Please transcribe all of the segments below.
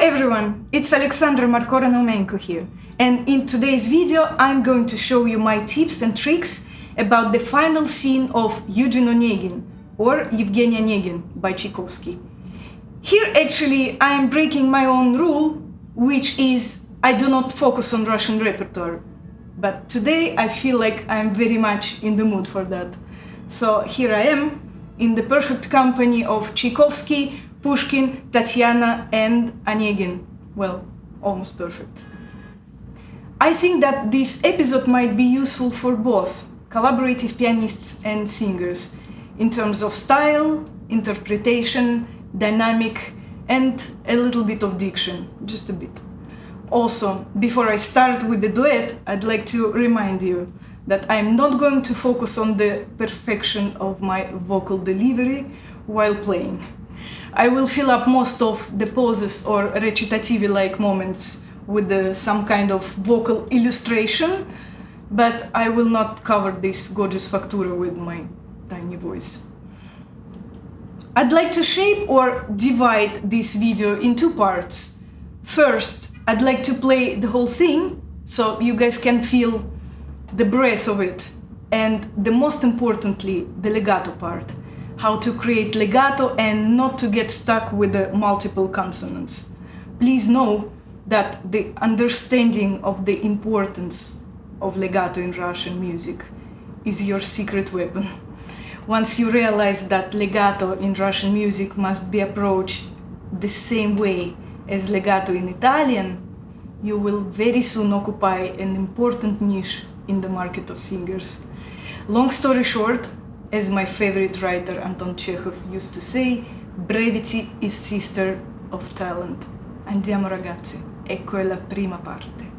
everyone, it's Alexandra Marcora-Naumenko here, and in today's video I'm going to show you my tips and tricks about the final scene of Eugene Onegin or Evgeny Onegin by Tchaikovsky. Here actually I am breaking my own rule, which is I do not focus on Russian repertoire, but today I feel like I'm very much in the mood for that. So here I am in the perfect company of Tchaikovsky, Pushkin, Tatiana and Onegin. Well, almost perfect. I think that this episode might be useful for both collaborative pianists and singers in terms of style, interpretation, dynamic and a little bit of diction, just a bit. Also, before I start with the duet, I'd like to remind you that I'm not going to focus on the perfection of my vocal delivery while playing. I will fill up most of the pauses or recitative-like moments with some kind of vocal illustration, but I will not cover this gorgeous factura with my tiny voice. I'd like to shape or divide this video in two parts. First, I'd like to play the whole thing so you guys can feel the breadth of it, and the most importantly, the legato part. How to create legato and not to get stuck with the multiple consonants. Please know that the understanding of the importance of legato in Russian music is your secret weapon. Once you realize that legato in Russian music must be approached the same way as legato in Italian, you will very soon occupy an important niche in the market of singers. Long story short, as my favorite writer Anton Chekhov used to say, brevity is sister of talent. Andiamo ragazzi, ecco è la prima parte.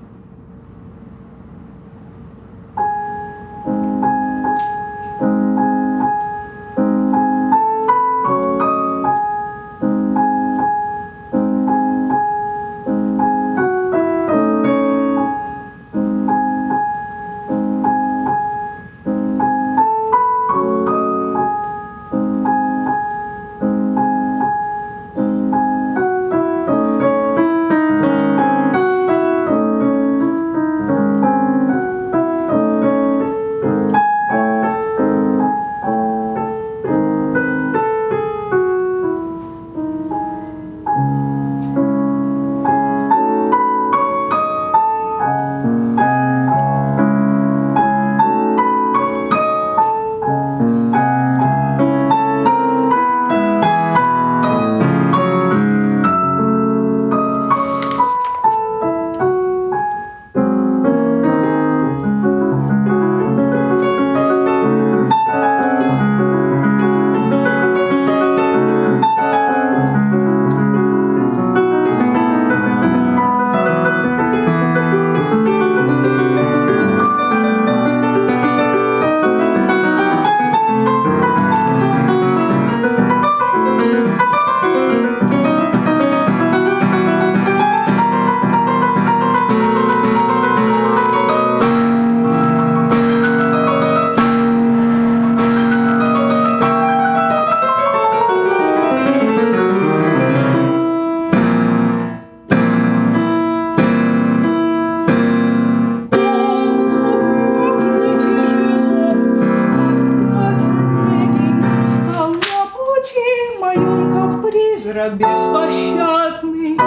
Беспощадный,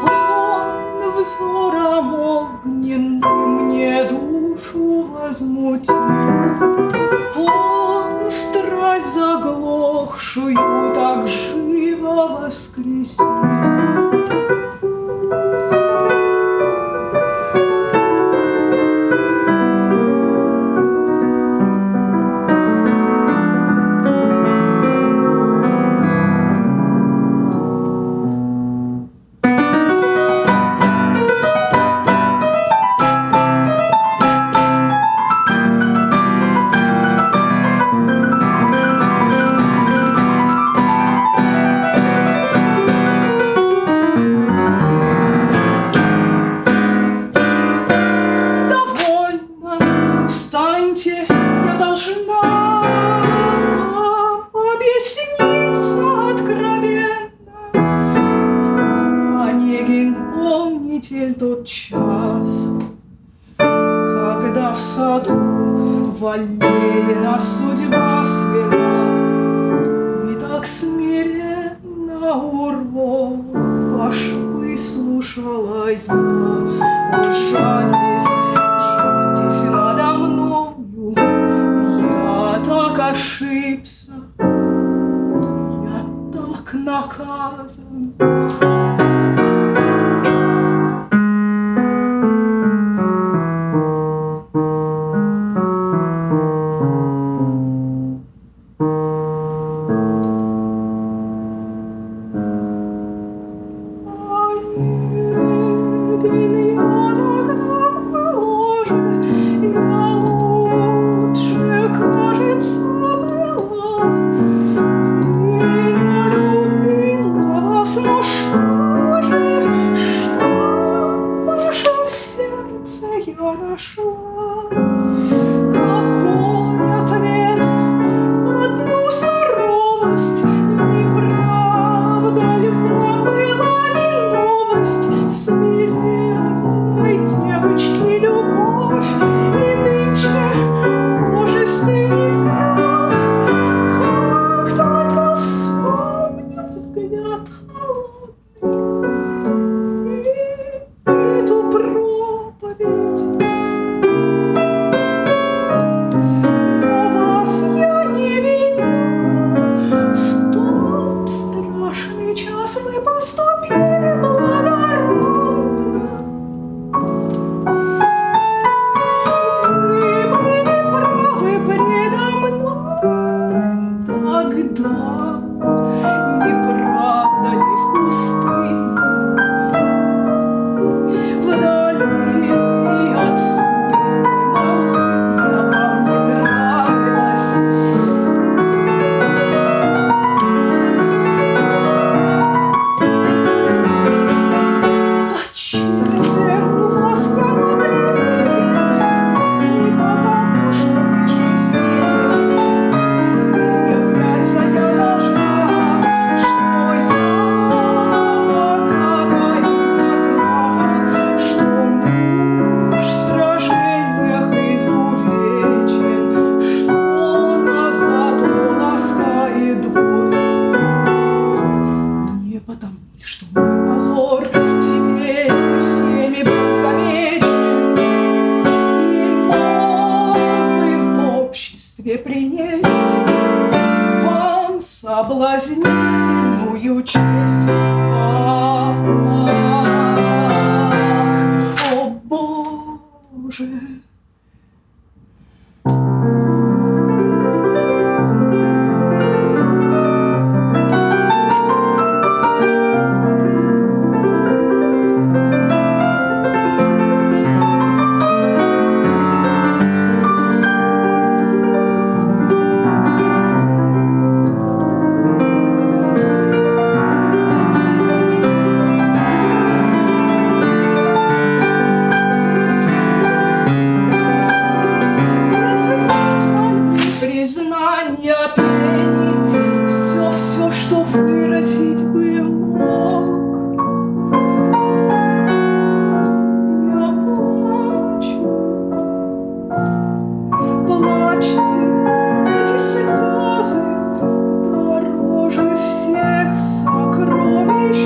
он взором огненным мне душу возмутил, он страсть заглохшую так живо воскресил. нас судьба свела, и так смиренно урок ваш выслушала я. Вот жальтесь, жальтесь надо мною, я так ошибся, я так наказан. Соблазнительную честь. Ах, о Боже! Все, что выразить бы мог. Я плачу, плачьте, эти слезы дороже всех сокровищ.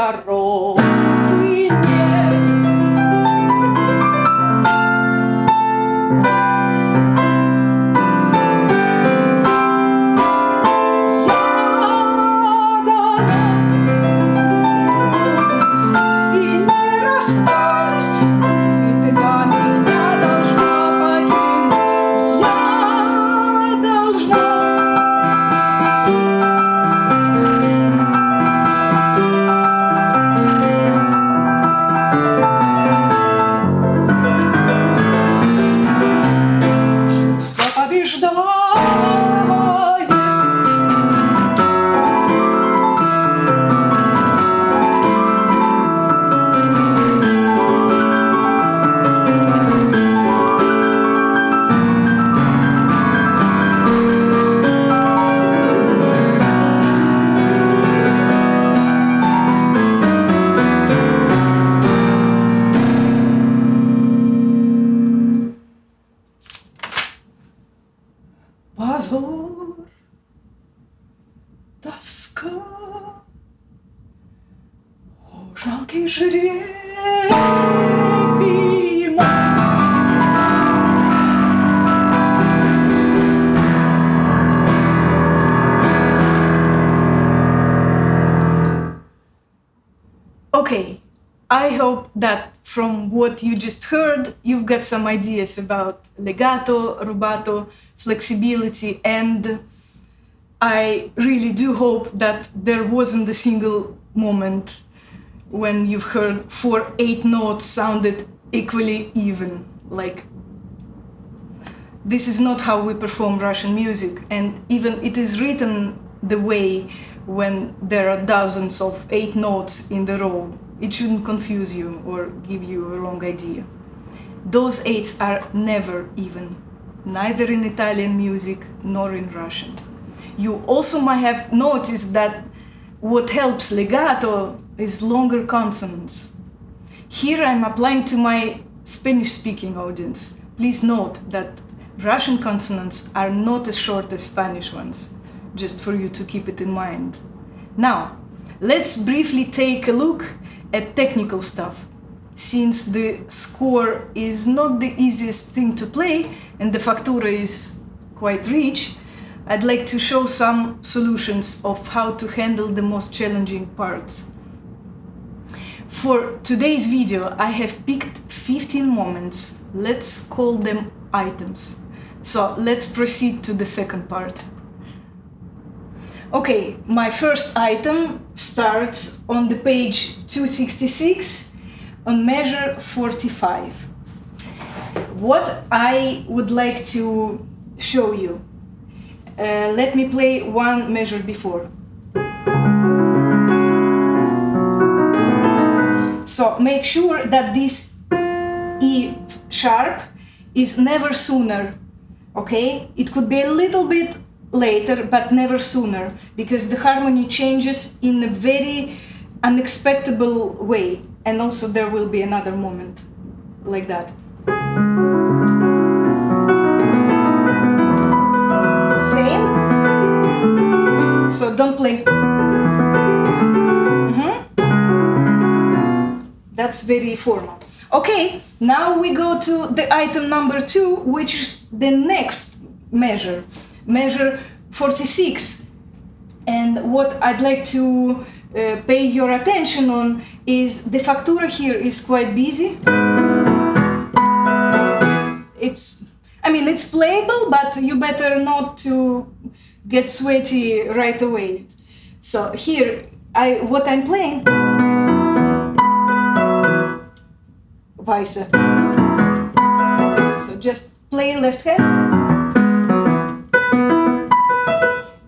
дороги нет. Позор, тоска, о, жалкий жребий мой. Okay, I hope that from what you just heard, you've got some ideas about legato, rubato, flexibility, and I really do hope that there wasn't a single moment when you've heard 4/8 notes sounded equally even. Like, this is not how we perform Russian music, and even it is written the way when there are dozens of 8 notes in the row. It shouldn't confuse you or give you a wrong idea. Those 8s are never even, neither in Italian music nor in Russian. You also might have noticed that what helps legato is longer consonants. Here I'm applying to my Spanish-speaking audience. Please note that Russian consonants are not as short as Spanish ones, just for you to keep it in mind. Now, let's briefly take a look at technical stuff. Since the score is not the easiest thing to play and the factura is quite rich, I'd like to show some solutions of how to handle the most challenging parts. For today's video, I have picked 15 moments. Let's call them items. So let's proceed to the second part. Okay, my first item starts on the page 266 on measure 45. What I would like to show you, let me play one measure before. So make sure that this E sharp is never sooner, okay? It could be a little bit later, but never sooner, because the harmony changes in a very unexpected way, and also there will be another moment like that. Same. So don't play. That's very formal. Okay, now we go to the item number 2, which is the next measure. Measure 46, and what I'd like to pay your attention on is the factura here is quite busy. It's playable, but you better not to get sweaty right away. So here, what I'm playing, vice. So just play left hand.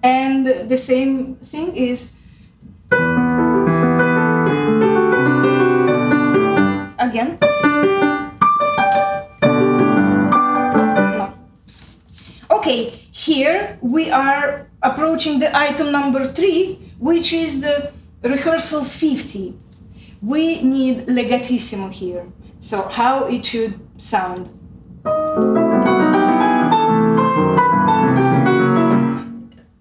And the same thing is again. No. Okay, here we are approaching the item number 3, which is the rehearsal 50. We need legatissimo here. So how it should sound.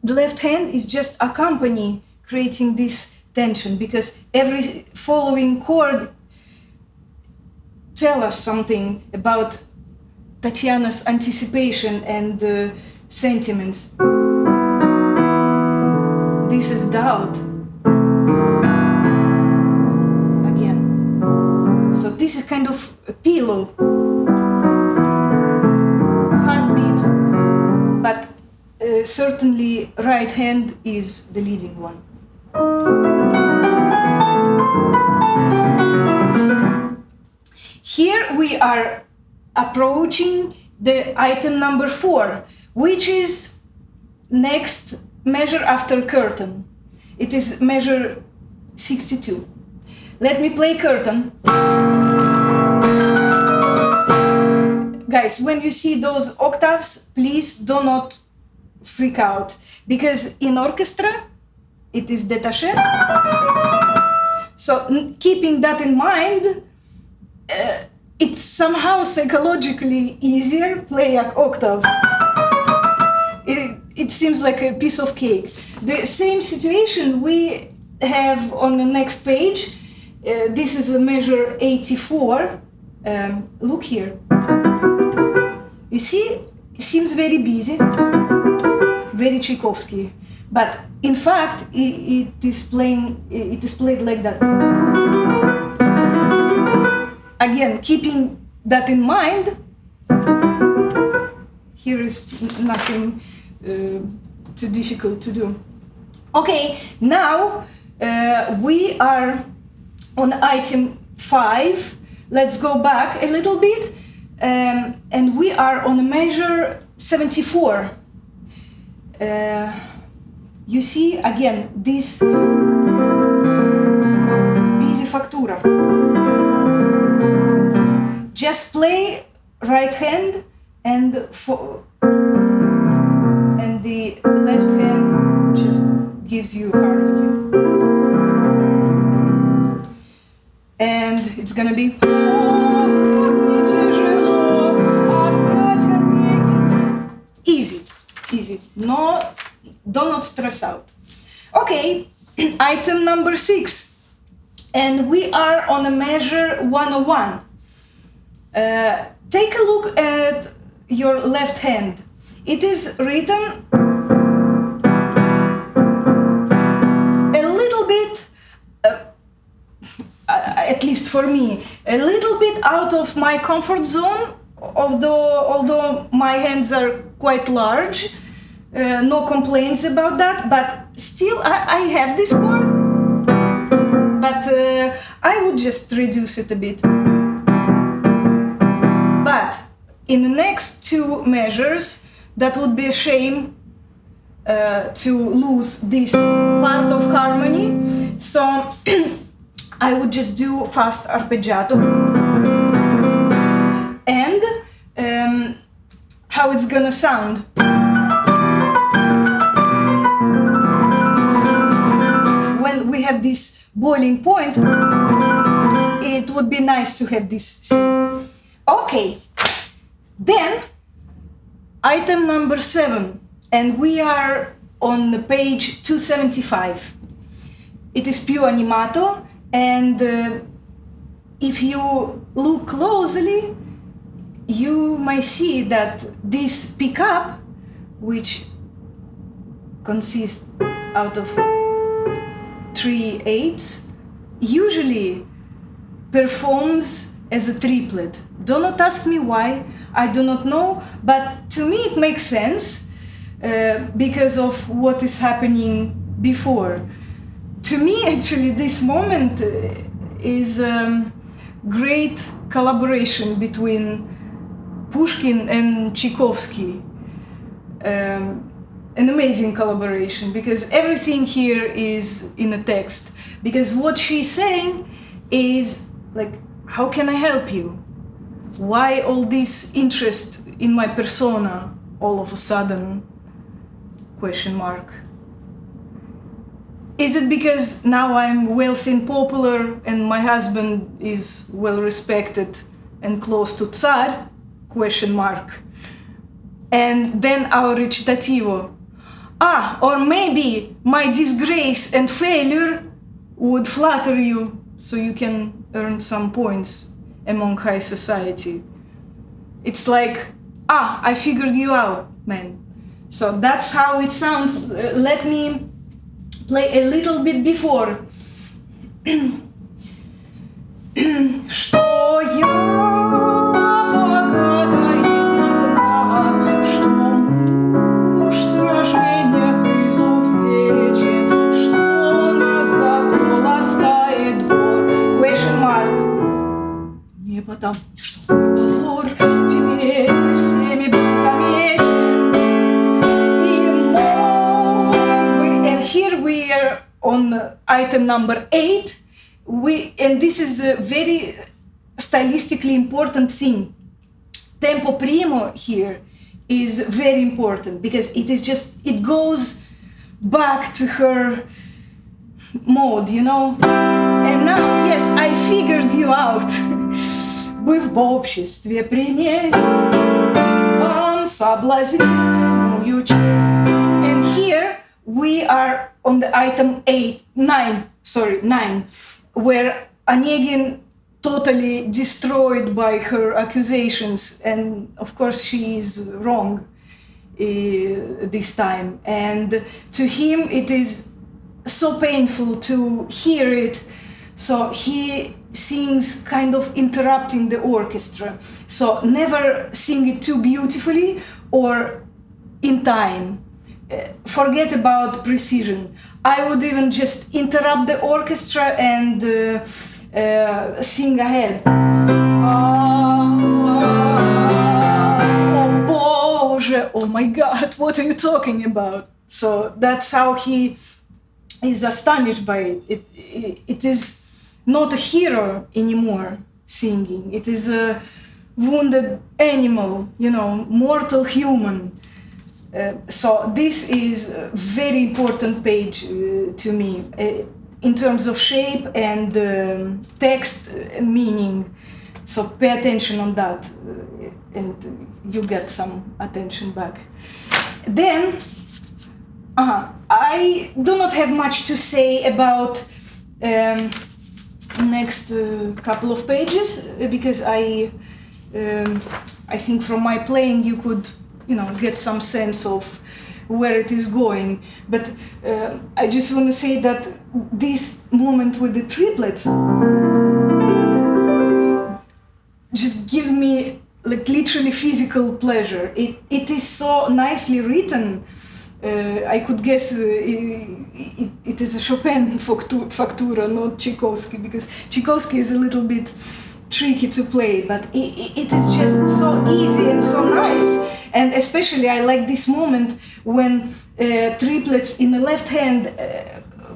The left hand is just accompany, creating this tension, because every following chord tell us something about Tatiana's anticipation and sentiments. This is doubt. Again. So this is kind of a pillow. Heartbeat. But certainly right hand is the leading one. Here we are approaching the item number 4, which is next measure after curtain. It is measure 62. Let me play curtain. Guys, when you see those octaves, please do not freak out, because in orchestra it is détaché. So keeping that in mind, it's somehow psychologically easier play octaves. It seems like a piece of cake. The same situation we have on the next page. This is a measure 84. Look here. You see, it seems very busy, very Tchaikovsky, but in fact it is played like that. Again, keeping that in mind, here is nothing too difficult to do. Okay, now we are on item 5. Let's go back a little bit, and we are on measure 74. You see, again, this busy factura. Just play right hand and the left hand just gives you harmony. And it's gonna be easy, easy. No, do not stress out. Okay, item number 6, and we are on a measure 101. Take a look at your left hand. It is written a little bit, at least for me, a little bit out of my comfort zone, although my hands are quite large. No complaints about that, but still I have this chord, but I would just reduce it a bit. But in the next 2 measures, that would be a shame to lose this part of harmony. So I would just do fast arpeggiato. And how it's gonna sound. When we have this boiling point, it would be nice to have this. Okay, then item number 7, and we are on the page 275. It is più animato, and if you look closely, you might see that this pickup, which consists out of 3/8, usually performs as a triplet. Do not ask me why, I do not know, but to me it makes sense because of what is happening before. To me, actually, this moment is great collaboration between Pushkin and Tchaikovsky. An amazing collaboration, because everything here is in a text. Because what she's saying is like, how can I help you? Why all this interest in my persona all of a sudden? Question mark. Is it because now I'm wealthy and popular and my husband is well respected and close to Tsar? Question mark. And then our recitativo. Or maybe my disgrace and failure would flatter you so you can earn some points among high society. It's like, I figured you out, man. So that's how it sounds. Let me play a little bit before. Что я богата и знатна, что муж в сражениях изувечен, что нас зато ласкает двор. Question mark. Не потому, что мой позор, теперь мы всеми был замечен. И мог бы... And here we are on item number 8. And this is a very stylistically important thing. Tempo primo here is very important because it goes back to her mode, you know. And now, yes, I figured you out. Вы в обществе принесть вам соблазнительную честь. And here we are on the item 9, where Onegin totally destroyed by her accusations, and of course she is wrong this time. And to him it is so painful to hear it, so he sings kind of interrupting the orchestra. So never sing it too beautifully or in time. Forget about precision. I would even just interrupt the orchestra and sing ahead. Oh Боже, oh my God, what are you talking about? So that's how he is astonished by it. It is not a hero anymore singing. It is a wounded animal, you know, mortal human. So this is a very important page to me in terms of shape and text meaning. So pay attention on that and you get some attention back. Then I do not have much to say about next couple of pages because I think from my playing you could, you know, get some sense of where it is going. But I just want to say that this moment with the triplets just gives me like literally physical pleasure. It is so nicely written. I could guess it is a Chopin factura, not Tchaikovsky, because Tchaikovsky is a little bit tricky to play, but it is just so easy and so nice. And especially I like this moment when triplets in the left hand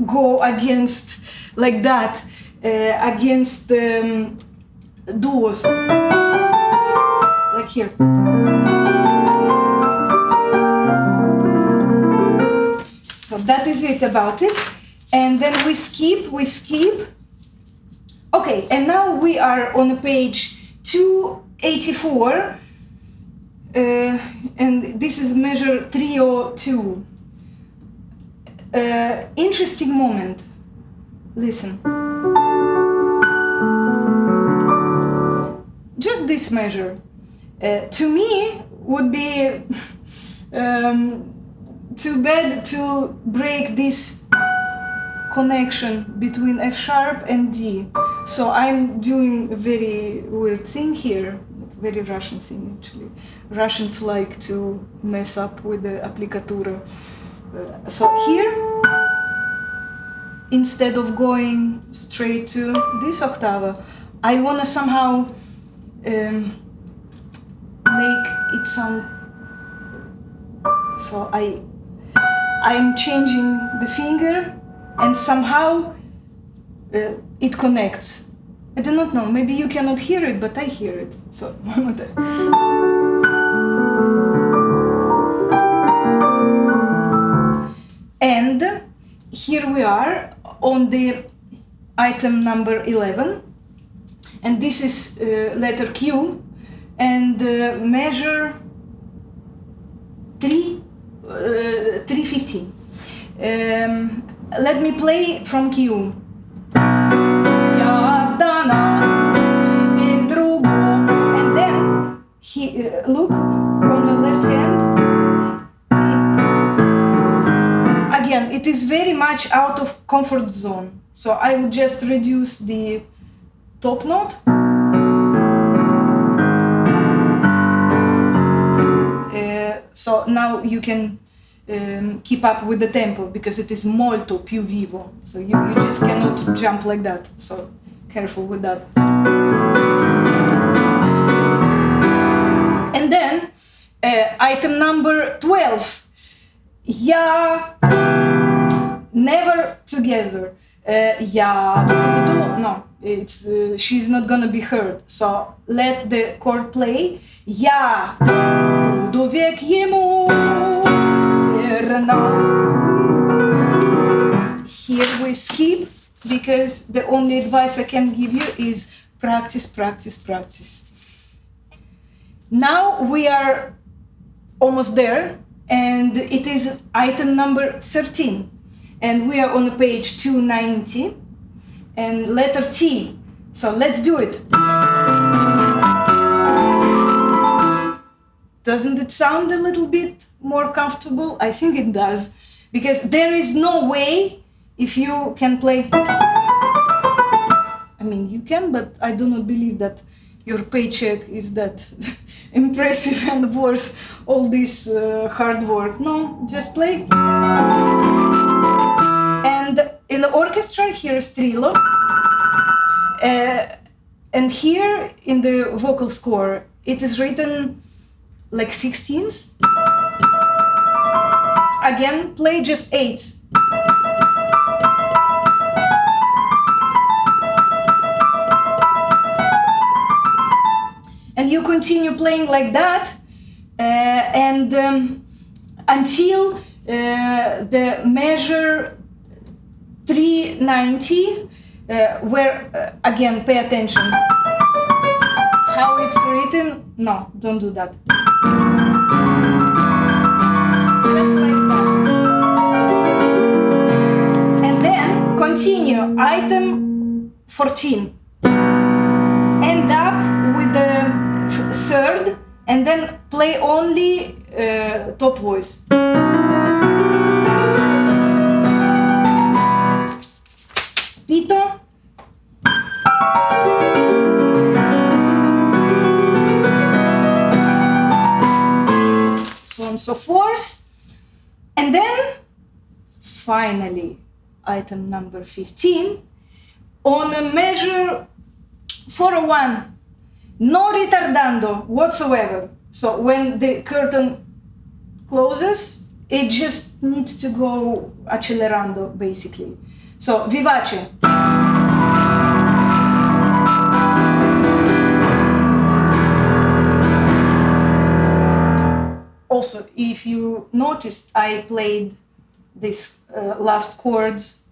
go against, like that, against duos, like here. So that is it about it. And then we skip. Okay, and now we are on page 284. And this is measure 302. Interesting moment. Listen. Just this measure. To me would be too bad to break this connection between F sharp and D. So I'm doing a very weird thing here. Very Russian thing, actually. Russians like to mess up with the applicatura. So here, instead of going straight to this octave, I want to somehow make it sound. So I'm changing the finger, and somehow it connects. I do not know, maybe you cannot hear it, but I hear it. So, one more time. And here we are on the item number 11. And this is letter Q. And measure 315. Let me play from Q. much out of comfort zone. So I would just reduce the top note. So now you can keep up with the tempo because it is molto più vivo. So you just cannot jump like that. So careful with that. And then item number 12. Я, never together. Я буду, no, it's she's not gonna be heard. So let the chord play. Я буду век ему верна. Here we skip because the only advice I can give you is practice, practice, practice. Now we are almost there, and it is item number 13. And we are on page 290 and letter T. So let's do it. Doesn't it sound a little bit more comfortable? I think it does, because there is no way if you can play. I mean, you can, but I do not believe that your paycheck is that impressive and worth all this hard work. No, just play. And in the orchestra, here is trillo. And here in the vocal score, it is written like 16ths. Again, play just 8s. And you continue playing like that, until the measure 390, where again, pay attention. How it's written? No, don't do that. Just like that. And then continue, item 14. End up with the third, and then play only top voice. Pito. So on and so forth. And then, finally, item number 15, on a measure 401, no ritardando whatsoever. So when the curtain closes, it just needs to go accelerando, basically. So, vivace. Also, if you noticed, I played these last chords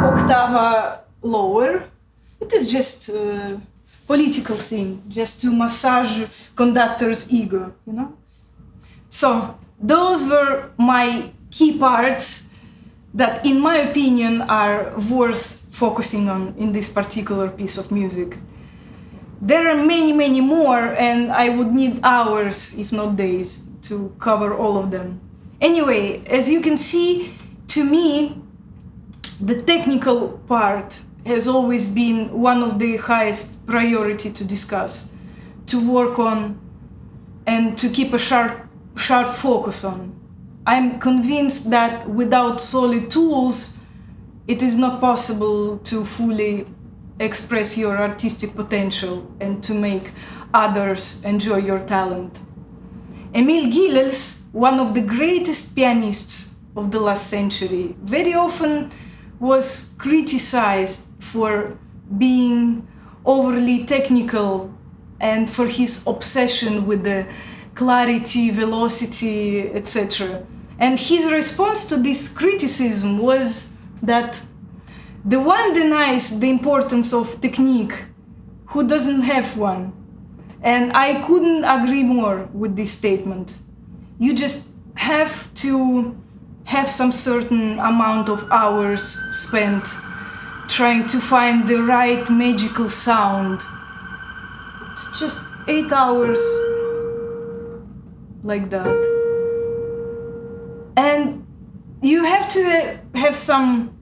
octava lower. It is just a political thing, just to massage conductor's ego, you know? So, those were my key parts that, in my opinion, are worth focusing on in this particular piece of music. There are many, many more, and I would need hours, if not days, to cover all of them. Anyway, as you can see, to me, the technical part has always been one of the highest priority to discuss, to work on, and to keep a sharp focus on. I'm convinced that without solid tools, it is not possible to fully express your artistic potential and to make others enjoy your talent. Emil Gilels, one of the greatest pianists of the last century, very often was criticized for being overly technical and for his obsession with the clarity, velocity, etc. And his response to this criticism was that the one denies the importance of technique who doesn't have one. And I couldn't agree more with this statement. You just have to have some certain amount of hours spent trying to find the right magical sound. It's just 8 hours like that. And You have to have some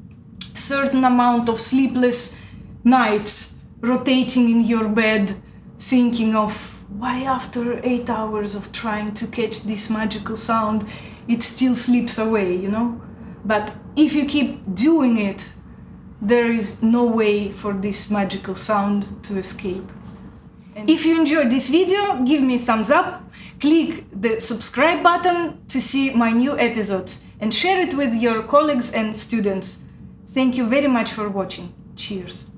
certain amount of sleepless nights rotating in your bed, thinking of why after 8 hours of trying to catch this magical sound, it still slips away, you know? But if you keep doing it, there is no way for this magical sound to escape. And if you enjoyed this video, give me a thumbs up, click the subscribe button to see my new episodes, and share it with your colleagues and students. Thank you very much for watching. Cheers!